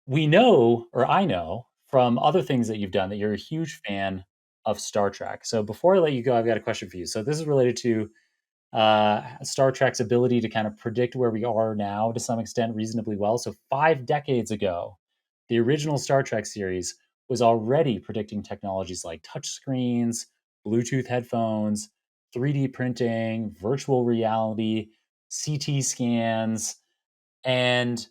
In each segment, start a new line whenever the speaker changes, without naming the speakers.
we know, or I know from other things that you've done, that you're a huge fan of Star Trek. So before I let you go, I've got a question for you. So this is related to Star Trek's ability to kind of predict where we are now to some extent reasonably well. So 5 decades ago, the original Star Trek series was already predicting technologies like touchscreens, Bluetooth headphones, 3D printing, virtual reality, CT scans, and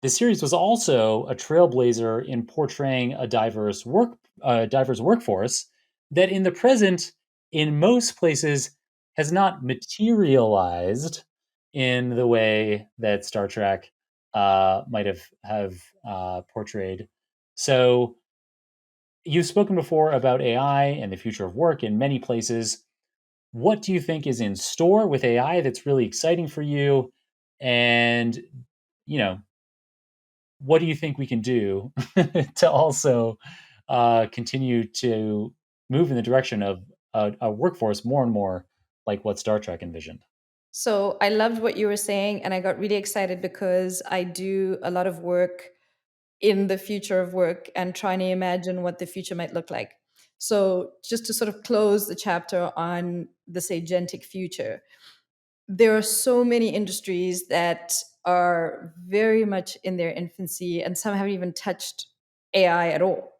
the series was also a trailblazer in portraying diverse workforce that in the present, in most places, has not materialized in the way that Star Trek might have portrayed. So you've spoken before about AI and the future of work in many places. What do you think is in store with AI that's really exciting for you? And you know, what do you think we can do to also continue to move in the direction of a workforce more and more like what Star Trek envisioned?
So I loved what you were saying, and I got really excited because I do a lot of work in the future of work and trying to imagine what the future might look like. So just to sort of close the chapter on this agentic future, there are so many industries that are very much in their infancy, and some haven't even touched AI at all.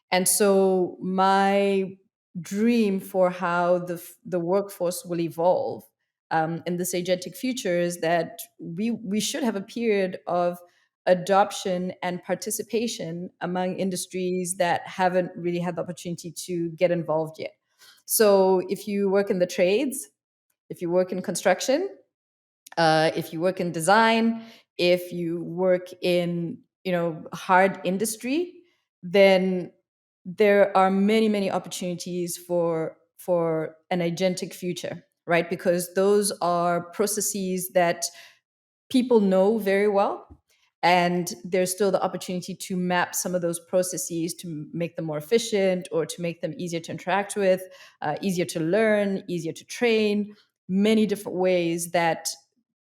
And so my dream for how the workforce will evolve in this agentic future is that we should have a period of adoption and participation among industries that haven't really had the opportunity to get involved yet. So if you work in the trades, if you work in construction, if you work in design, if you work in hard industry, then there are many many opportunities for an agentic future, right? Because those are processes that people know very well, and there's still the opportunity to map some of those processes to make them more efficient or to make them easier to interact with, easier to learn, easier to train, many different ways that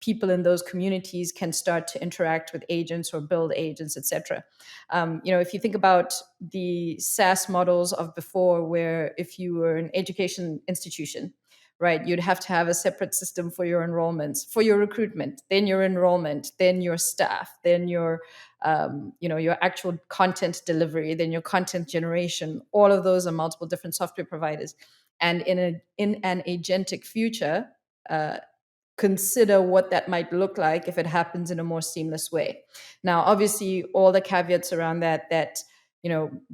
people in those communities can start to interact with agents or build agents, etc. If you think about the SaaS models of before, where if you were an education institution, right, you'd have to have a separate system for your enrollments, for your recruitment, then your enrollment, then your staff, then your actual content delivery, then your content generation. All of those are multiple different software providers. And in an agentic future, uh, consider what that might look like if it happens in a more seamless way. Now, obviously, all the caveats around that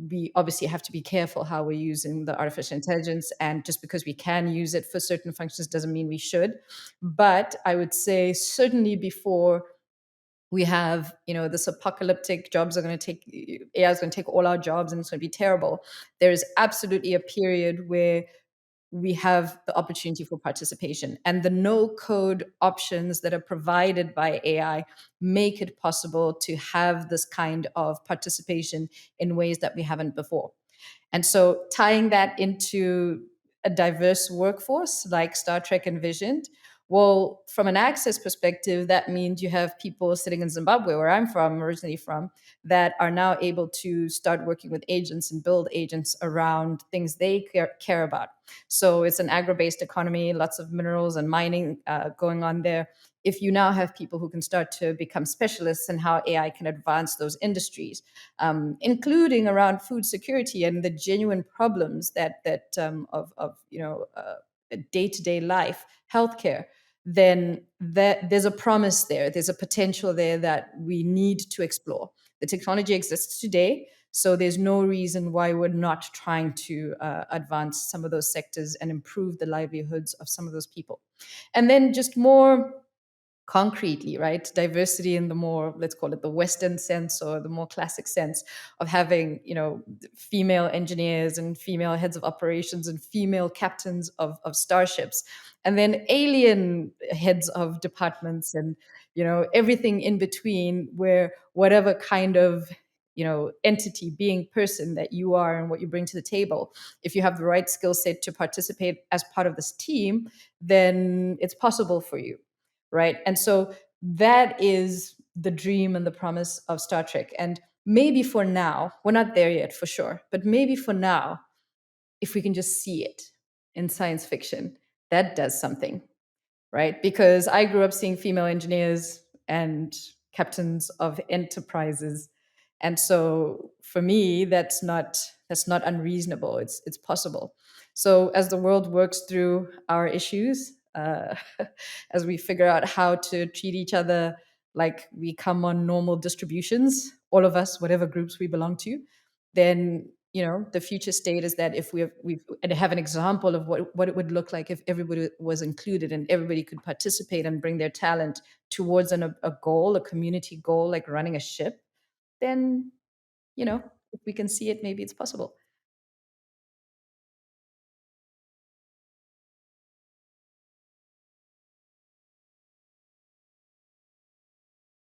we obviously have to be careful how we're using the artificial intelligence, and just because we can use it for certain functions doesn't mean we should. But I would say certainly before we have this apocalyptic jobs are going to take AI is going to take all our jobs and it's going to be terrible, there is absolutely a period where we have the opportunity for participation. And the no code options that are provided by AI make it possible to have this kind of participation in ways that we haven't before. And so tying that into a diverse workforce like Star Trek envisioned, well, from an access perspective, that means you have people sitting in Zimbabwe, where I'm from, originally from, that are now able to start working with agents and build agents around things they care about. So it's an agro-based economy, lots of minerals and mining going on there. If you now have people who can start to become specialists in how AI can advance those industries, including around food security and the genuine problems of day-to-day life, healthcare, then there's a promise there. There's a potential there that we need to explore. The technology exists today, so there's no reason why we're not trying to advance some of those sectors and improve the livelihoods of some of those people. And then just more concretely, right? Diversity in the more, let's call it the Western sense or the more classic sense of having, female engineers and female heads of operations and female captains of starships, and then alien heads of departments and, everything in between, where whatever kind of entity, being, person that you are and what you bring to the table, if you have the right skill set to participate as part of this team, then it's possible for you, right? And so that is the dream and the promise of Star Trek. And maybe for now, we're not there yet for sure, but maybe for now, if we can just see it in science fiction, that does something, right? Because I grew up seeing female engineers and captains of enterprises, and so for me, that's not unreasonable. It's possible. So as the world works through our issues, as we figure out how to treat each other like we come on normal distributions, all of us, whatever groups we belong to, then the future state is that if we and have an example of what it would look like if everybody was included and everybody could participate and bring their talent towards a goal, a community goal, like running a ship, then if we can see it, maybe it's possible.